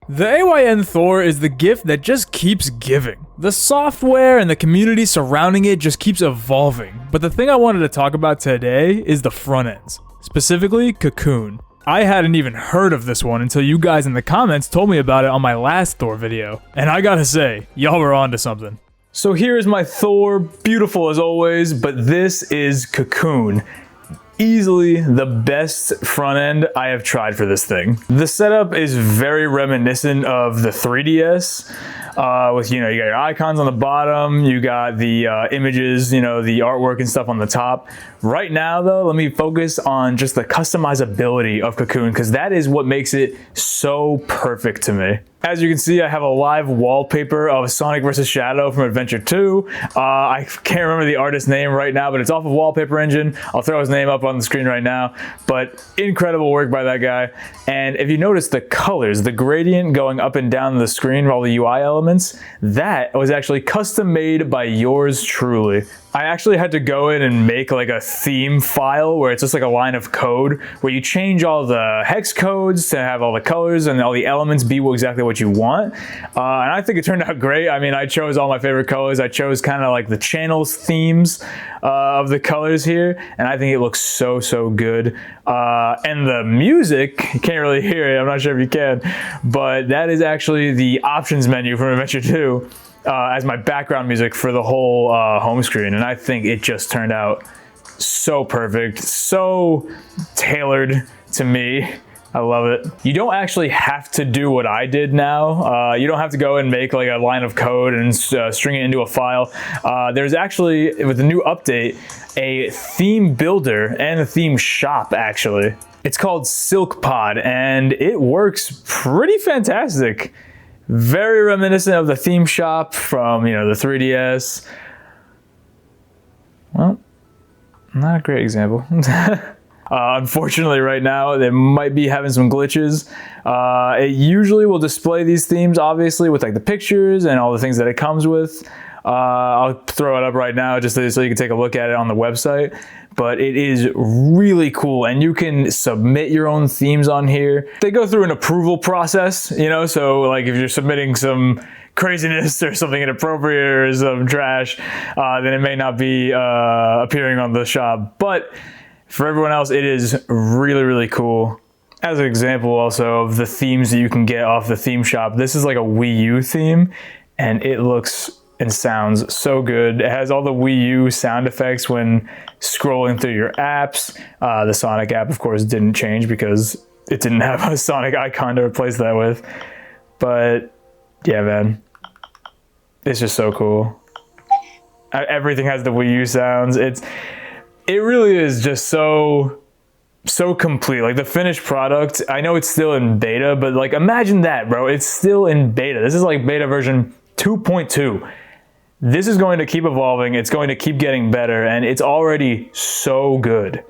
The AYN Thor is the gift that just keeps giving. The software and the community surrounding it just keeps evolving. But the thing I wanted to talk about today is the front ends, specifically Cocoon. I hadn't even heard of this one until you guys in the comments told me about it on my last Thor video. And I gotta say, y'all were onto something. So here's my Thor, beautiful as always, but this is Cocoon. Easily the best front end I have tried for this thing. The setup is very reminiscent of the 3DS. With, you got your icons on the bottom, you got the images, the artwork and stuff on the top. Right now though, let me focus on just the customizability of Cocoon, because that is what makes it so perfect to me. As you can see, I have a live wallpaper of Sonic vs. Shadow from Adventure 2. I can't remember the artist's name right now, but it's off of Wallpaper Engine. I'll throw his name up on the screen right now, but incredible work by that guy. And if you notice the colors, the gradient going up and down the screen for all the UI elements, that was actually custom made by yours truly. I actually had to go in and make like a theme file where it's just like a line of code where you change all the hex codes to have all the colors and all the elements be exactly what you want. And I think it turned out great. I mean, I chose all my favorite colors. I chose kind of like the channels themes of the colors here, and I think it looks so good. And the music, you can't really hear it, I'm not sure if you can, but that is actually the options menu from Adventure 2. As my background music for the whole home screen, and I think it just turned out so perfect, so tailored to me. I love it. You don't actually have to do what I did now. You don't have to go and make like a line of code and string it into a file. There's actually, with the new update, a theme builder and a theme shop actually. It's called SilkPod, and it works pretty fantastic. Very reminiscent of the theme shop from, the 3DS. Well, not a great example. Unfortunately right now, they might be having some glitches. It usually will display these themes, obviously, with like the pictures and all the things that it comes with. I'll throw it up right now just so you can take a look at it on the website. But it is really cool, and you can submit your own themes on here. They go through an approval process, so like if you're submitting some craziness or something inappropriate or some trash, then it may not be appearing on the shop. But for everyone else, it is really cool. As an example also of the themes that you can get off the theme shop, this is like a Wii U theme, and it looks and sounds so good. It has all the Wii U sound effects when scrolling through your apps. The Sonic app, of course, didn't change because it didn't have a Sonic icon to replace that with. But yeah, man, it's just so cool. Everything has the Wii U sounds. It really is just so complete. Like the finished product, I know it's still in beta, but like imagine that, bro. It's still in beta. This is like beta version 2.2. This is going to keep evolving, it's going to keep getting better, and it's already so good.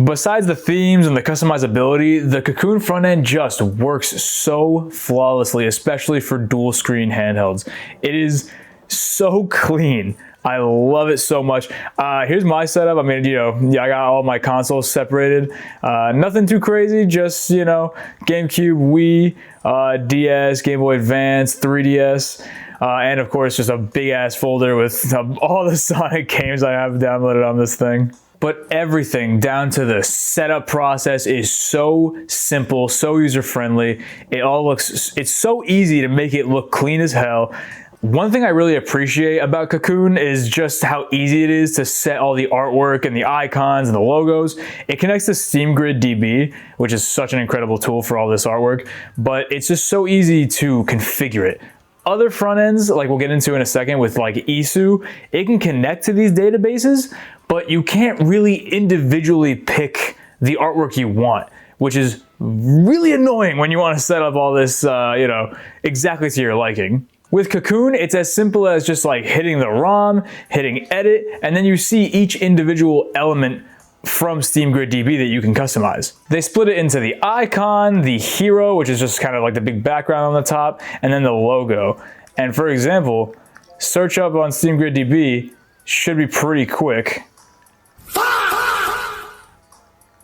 Besides the themes and the customizability, the Cocoon front end just works so flawlessly, especially for dual screen handhelds. It is so clean. I love it so much. Here's my setup. I mean, I got all my consoles separated. Nothing too crazy, just, GameCube, Wii, DS, Game Boy Advance, 3DS. And of course, just a big ass folder with all the Sonic games I have downloaded on this thing. But everything down to the setup process is so simple, so user-friendly. It's so easy to make it look clean as hell. One thing I really appreciate about Cocoon is just how easy it is to set all the artwork and the icons and the logos. It connects to SteamGrid DB, which is such an incredible tool for all this artwork, but it's just so easy to configure it. Other front ends, like we'll get into in a second with like iisu, it can connect to these databases, but you can't really individually pick the artwork you want, which is really annoying when you want to set up all this, exactly to your liking. With Cocoon, it's as simple as just like hitting the ROM, hitting edit, and then you see each individual element from SteamGrid DB that you can customize. They split it into the icon, the hero, which is just kind of like the big background on the top, and then the logo. And for example, search up on SteamGrid DB should be pretty quick.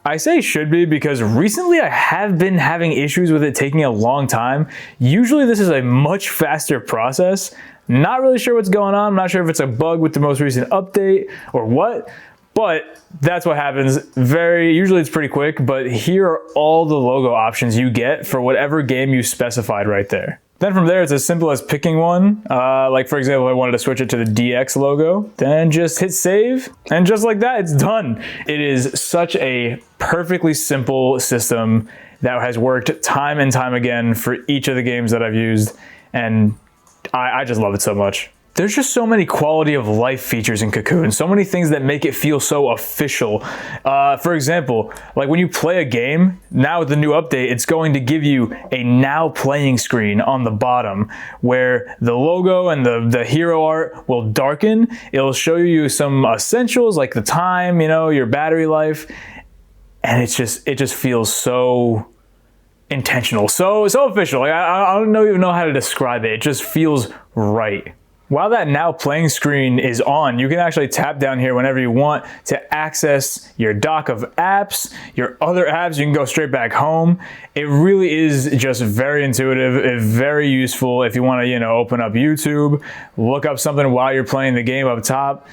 I say should be because recently I have been having issues with it taking a long time. Usually this is a much faster process. Not really sure what's going on. I'm not sure if it's a bug with the most recent update or what, but that's what happens. Usually it's pretty quick, but here are all the logo options you get for whatever game you specified right there. Then from there, it's as simple as picking one. Like for example, I wanted to switch it to the DX logo, then just hit save. And just like that, it's done. It is such a perfectly simple system that has worked time and time again for each of the games that I've used. And I just love it so much. There's just so many quality of life features in Cocoon, so many things that make it feel so official. For example, like when you play a game, now with the new update, it's going to give you a now playing screen on the bottom where the logo and the hero art will darken. It'll show you some essentials like the time, you know, your battery life, and it just feels so intentional, so official. Like I don't even know how to describe it. It just feels right. While that now playing screen is on, you can actually tap down here whenever you want to access your dock of apps, your other apps. You can go straight back home. It really is just very intuitive, very useful if you want to, you know, open up YouTube, look up something while you're playing the game up top.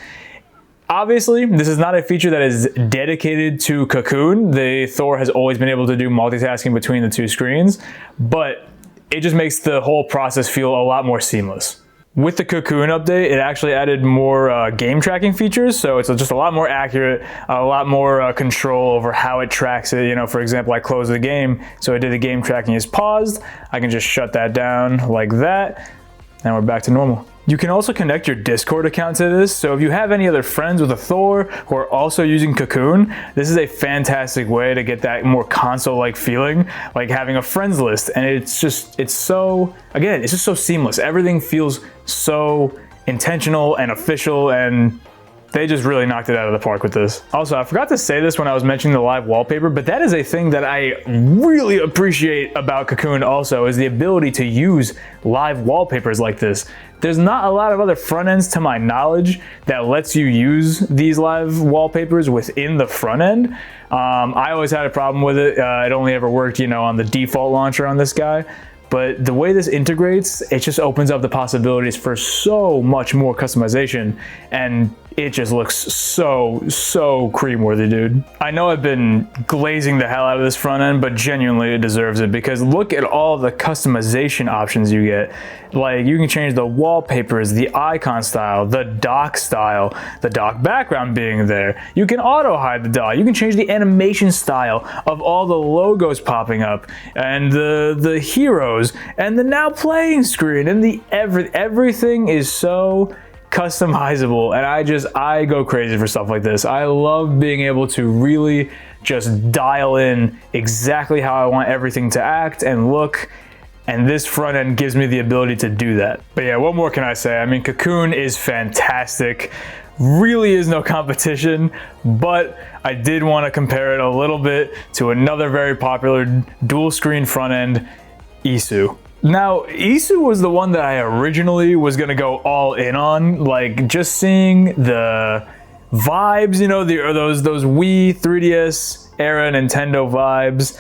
Obviously, this is not a feature that is dedicated to Cocoon. The Thor has always been able to do multitasking between the two screens, but it just makes the whole process feel a lot more seamless. With the Cocoon update, it actually added more game tracking features, so it's just a lot more accurate, a lot more control over how it tracks it. You know, for example, I closed the game, so I did the game tracking is paused. I can just shut that down like that, and we're back to normal. You can also connect your Discord account to this, so if you have any other friends with a Thor who are also using Cocoon, this is a fantastic way to get that more console-like feeling, like having a friends list. And it's just so seamless. Everything feels so intentional and official, and they just really knocked it out of the park with this. Also, I forgot to say this when I was mentioning the live wallpaper, but that is a thing that I really appreciate about Cocoon also, is the ability to use live wallpapers like this. There's not a lot of other front ends to my knowledge that lets you use these live wallpapers within the front end. I always had a problem with it. It only ever worked, you know, on the default launcher on this guy. But the way this integrates, it just opens up the possibilities for so much more customization, and it just looks so cream-worthy, dude. I know I've been glazing the hell out of this front end, but genuinely it deserves it, because look at all the customization options you get. Like, you can change the wallpapers, the icon style, the dock background being there. You can auto-hide the dock. You can change the animation style of all the logos popping up, and the heroes, and the now playing screen, and everything is so customizable, and I go crazy for stuff like this. I love being able to really just dial in exactly how I want everything to act and look, and this front end gives me the ability to do that. But yeah, what more can I say? I mean, Cocoon is fantastic. Really is no competition, but I did want to compare it a little bit to another very popular dual screen front end, iisu. Now, iisu was the one that I originally was going to go all in on, like just seeing the vibes, you know, those Wii, 3DS era Nintendo vibes,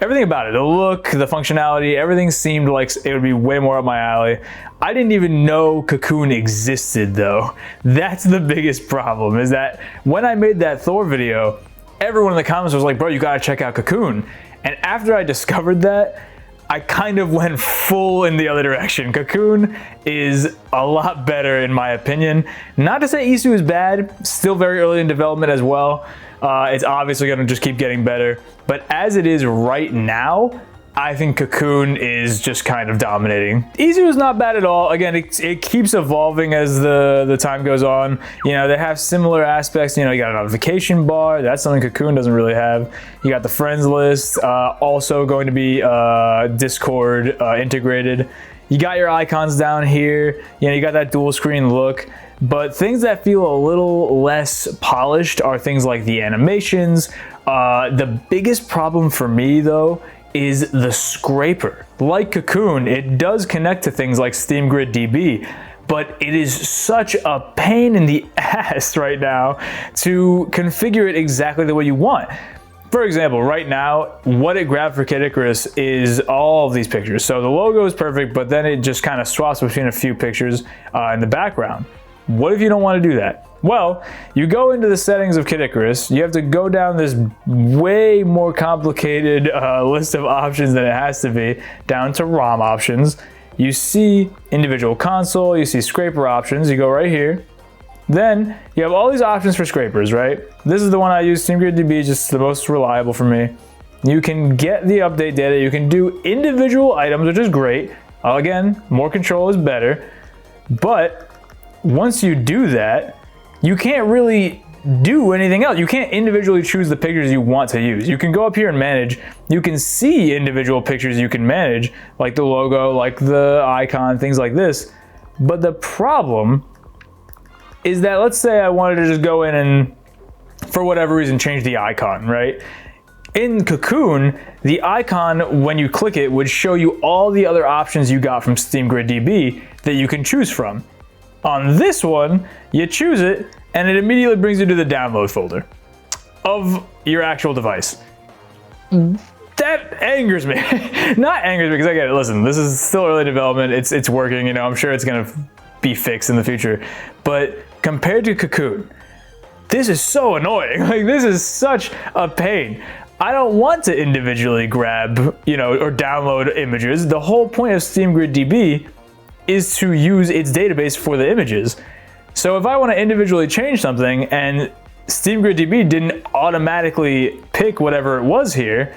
everything about it, the look, the functionality, everything seemed like it would be way more up my alley. I didn't even know Cocoon existed though. That's the biggest problem, is that when I made that Thor video, everyone in the comments was like, bro, you gotta check out Cocoon. And after I discovered that, I kind of went full in the other direction. Cocoon is a lot better in my opinion. Not to say iisu is bad, still very early in development as well. It's obviously gonna just keep getting better. But as it is right now, I think Cocoon is just kind of dominating. iisu is not bad at all. Again, it keeps evolving as the time goes on. You know, they have similar aspects. You know, you got a notification bar. That's something Cocoon doesn't really have. You got the friends list, also going to be Discord integrated. You got your icons down here. You know, you got that dual screen look. But things that feel a little less polished are things like the animations. The biggest problem for me though is the scraper. Like Cocoon, it does connect to things like Steam Grid DB, but it is such a pain in the ass right now to configure it exactly the way you want. For example, right now, what it grabbed for Kid Icarus is all of these pictures. So the logo is perfect, but then it just kind of swaps between a few pictures in the background. What if you don't want to do that? Well, you go into the settings of Kid Icarus, you have to go down this way more complicated list of options than it has to be, down to ROM options. You see individual console, you see scraper options, you go right here. Then you have all these options for scrapers, right? This is the one I use, SteamGridDB, just the most reliable for me. You can get the update data, you can do individual items, which is great. Again, more control is better. But once you do that, you can't really do anything else. You can't individually choose the pictures you want to use. You can go up here and manage. You can see individual pictures you can manage, like the logo, like the icon, things like this. But the problem is that, let's say I wanted to just go in and, for whatever reason, change the icon, right? In Cocoon, the icon, when you click it, would show you all the other options you got from SteamGridDB that you can choose from. On this one, you choose it, and it immediately brings you to the download folder of your actual device. That angers me. Not angers me, because I get it. Listen, this is still early development. It's working, you know, I'm sure it's gonna be fixed in the future. But compared to Cocoon, this is so annoying. Like, this is such a pain. I don't want to individually grab, you know, or download images. The whole point of SteamGridDB is to use its database for the images. So if I want to individually change something and SteamGridDB didn't automatically pick whatever it was here,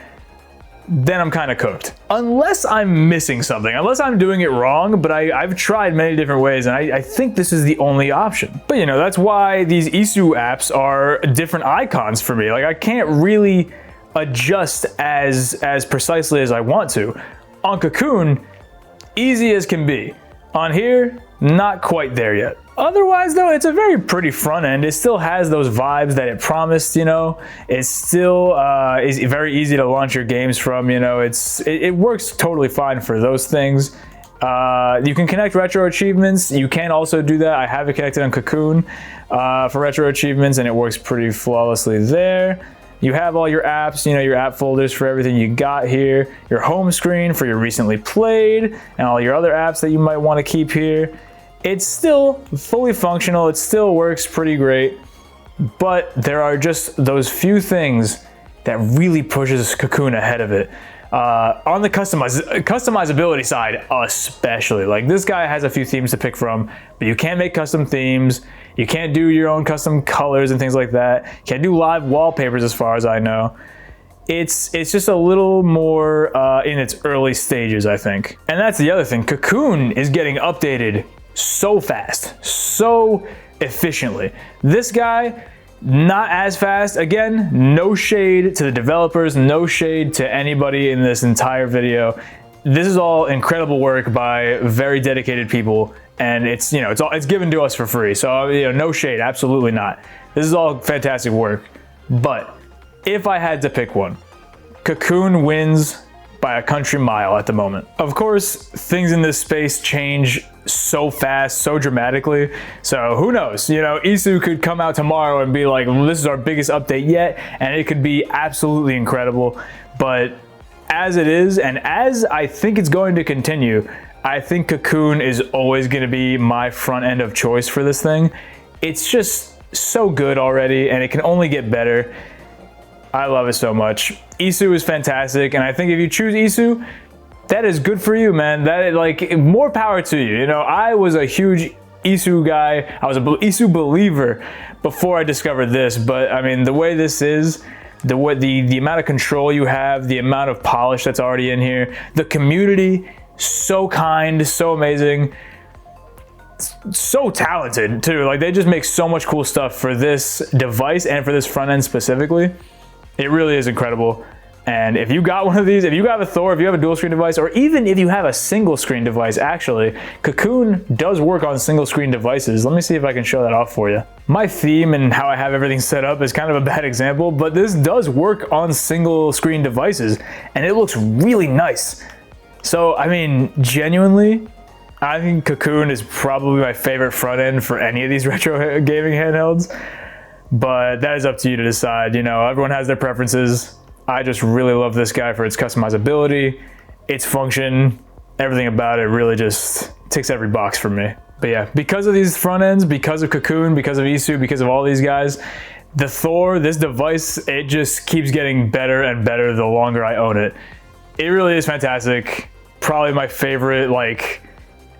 then I'm kind of cooked. Unless I'm missing something, unless I'm doing it wrong, but I've tried many different ways, and I think this is the only option. But you know, that's why these iisu apps are different icons for me. Like, I can't really adjust as precisely as I want to. On Cocoon, easy as can be. On here, not quite there yet. Otherwise though, it's a very pretty front end. It still has those vibes that it promised, you know. It still is very easy to launch your games from, you know. It works totally fine for those things. You can connect retro achievements. You can also do that. I have it connected on Cocoon for retro achievements, and it works pretty flawlessly there. You have all your apps, you know, your app folders for everything you got here, your home screen for your recently played, and all your other apps that you might want to keep here. It's still fully functional, it still works pretty great, but there are just those few things that really pushes Cocoon ahead of it. On the customizability side, especially. Like, this guy has a few themes to pick from, but you can't make custom themes. You can't do your own custom colors and things like that. You can't do live wallpapers as far as I know. It's just a little more in its early stages, I think. And that's the other thing. Cocoon is getting updated so fast, so efficiently. This guy, not as fast. Again, no shade to the developers, no shade to anybody in this entire video. This is all incredible work by very dedicated people, and it's, you know, it's given to us for free. So, you know, no shade, absolutely not. This is all fantastic work. But if I had to pick one, Cocoon wins by a country mile at the moment. Of course, things in this space change so fast, so dramatically. So who knows? You know, iisu could come out tomorrow and be like, well, this is our biggest update yet, and it could be absolutely incredible. But as it is, and as I think it's going to continue, I think Cocoon is always going to be my front end of choice for this thing. It's just so good already, and it can only get better. I love it so much. iisu is fantastic, and I think if you choose iisu, that is good for you, man. That is, like, more power to you. You know, I was a huge iisu guy. I was a iisu believer before I discovered this, but I mean, the way this is, the amount of control you have, the amount of polish that's already in here, the community, so kind, so amazing, so talented too. Like, they just make so much cool stuff for this device and for this front end specifically. It really is incredible. And if you got one of these, if you have a Thor, if you have a dual screen device, or even if you have a single screen device, actually, Cocoon does work on single screen devices. Let me see if I can show that off for you. My theme and how I have everything set up is kind of a bad example, but this does work on single screen devices, and it looks really nice. So, I mean, genuinely, I think Cocoon is probably my favorite front end for any of these retro gaming handhelds, but that is up to you to decide. You know, everyone has their preferences. I just really love this guy for its customizability, its function, everything about it really just ticks every box for me. But yeah, because of these front ends, because of Cocoon, because of iisu, because of all these guys, the Thor, this device, it just keeps getting better and better the longer I own it. It really is fantastic. Probably my favorite, like,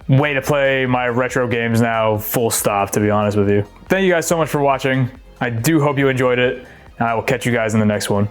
way to play my retro games now, full stop, to be honest with you. Thank you guys so much for watching. I do hope you enjoyed it, and I will catch you guys in the next one.